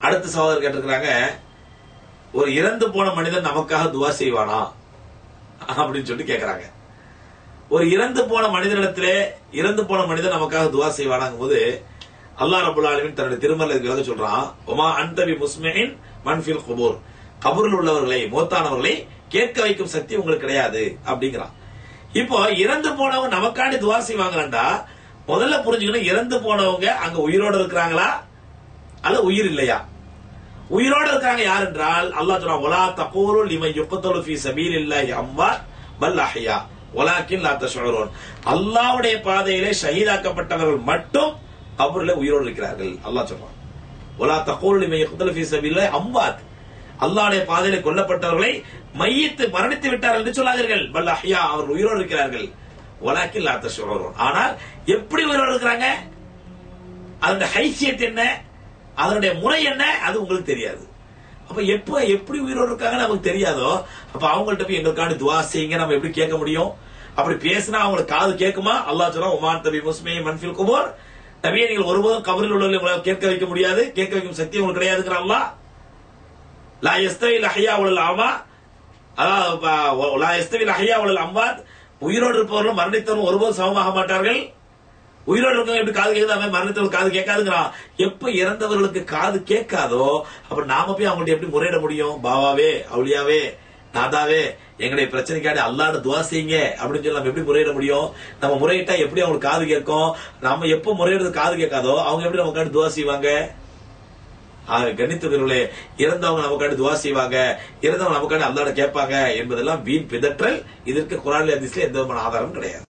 அடுத்த சகோதரர் கேட்டிருக்கிறாங்க, ஒரு இறந்து போன மனிதன் நமக்காக துவா செய்வானா அப்படின்னு சொல்லி கேட்கிறாங்க. ஒரு இறந்து போன மனிதனிடத்திலே இறந்து போன மனிதன் நமக்காக துவா செய்வானாங்கும் போது அல்லாஹ் ரப்பல் ஆலமீன் தன்னுடைய திருமறையில் விளக்க சொல்றான், ஒமா அன்தபி முஸ்மின் மன்ஃபில் குபூர், கபூரில் உள்ளவர்களை மூத்தானவர்களை கேட்க வைக்கும் சக்தி உங்களுக்கு கிடையாது அப்படிங்கிறான். இப்போ இறந்து போனவங்க நமக்காண்டி துவா செய்வாங்கடா, முதல்ல புரிஞ்சுக்கணும், இறந்து போனவங்க அங்க உயிரோடு இருக்கிறாங்களா அல்ல உயிர் இல்லையா? உயிரோடு இருக்காங்க யார் என்றால் அல்லாஹ் சொல்றான், வலா தகூலு லிமன் யுக்தலு ஃபீ சபீலில்லாஹி அம்வாத் பல் அஹ்யா வலாக்கின் லா தஷ்உரூன். அல்லாஹ்வுடைய பாதையிலே ஷஹீதாக்கப்பட்டவர்கள் மட்டும் கபரிலே உயிரோடு இருக்கிறார்கள். அல்லாஹ் சொல்றான், வலா தகூலு லிமன் யுக்தலு ஃபீ சபீலில்லாஹி அம்வாத், அல்லாஹ்வுடைய பாதையிலே கொல்லப்பட்டவர்களை மையத்து மரணித்து விட்டார்கள் என்று சொல்லாதீர்கள், பல் அஹ்யா, அவர்கள் உயிரோடு இருக்கிறார்கள், வலாக்கின் லா தஷ்உரூன். ஆனால் எப்படி உயிரோடு இருக்கிறாங்க, அதனுடைய ஹைசியத் என்ன, அதனுடைய முறை என்ன, அது உங்களுக்கு தெரியாது. அப்ப எப்படி உயிரோடு இருக்காங்கன்னு நமக்கு தெரியாதோ, அப்ப அவங்கள்ட்ட போய் எங்களுக்காண்டி துவா செய்யுங்க நம்ம எப்படி கேட்க முடியும்? அப்படி பேசினா அவங்களுக்கு காது கேட்குமா? அல்லாஹ் சொல்றான், உமான் தபி முஸ்மே மன்ஃபில் குபூர், நபியே நீங்கள் ஒருபோதும் கபரில் உள்ளவர்களை கேட்க வைக்க முடியாது, கேட்க வைக்கும் சக்தி உங்களுக்கு கிடையாதுங்கிற அல்லாஹ். லா யஸ்தவில் அஹ்யா வல் அமா, அதாவது லா யஸ்தவில் அஹ்யா வல் அம்வாத், உயிரோடு இருப்பவர்களும் மரணித்தவரும் ஒருபோதும் சமமாக மாட்டார்கள். உயிரோடு இருக்கவங்க எப்படி காது கேட்குது, அவன் மரணத்தவர்கள் காது கேட்காதுங்கிறான். எப்ப இறந்தவர்களுக்கு காது கேட்காதோ அப்ப நாம போய் அவங்கள்ட்ட எப்படி முறையிட முடியும்? பாவாவே, அவுலியாவே, நாதாவே, எங்களுடைய பிரச்சனைக்காண்டி அல்லாஹ்ட்ட துவா செய்யுங்க அப்படின்னு சொல்லி நம்ம எப்படி முறையிட முடியும்? நம்ம முறையிட்டா எப்படி அவங்களுக்கு காது கேட்கும்? நம்ம எப்ப முறையிடுறது காது கேட்காதோ அவங்க எப்படி நமக்காண்டி துவா செய்வாங்க? கணித்தவர்களே, இறந்தவங்க நமக்காண்டி துவா செய்வாங்க, இறந்தவங்க நமக்காண்டி அல்லாஹ்ட்ட கேட்பாங்க என்பதெல்லாம் வீண் பிதற்றல். இதற்கு குர்ஆன்ல ஹதீஸ்ல எந்த விதமான ஆதாரம் கிடையாது.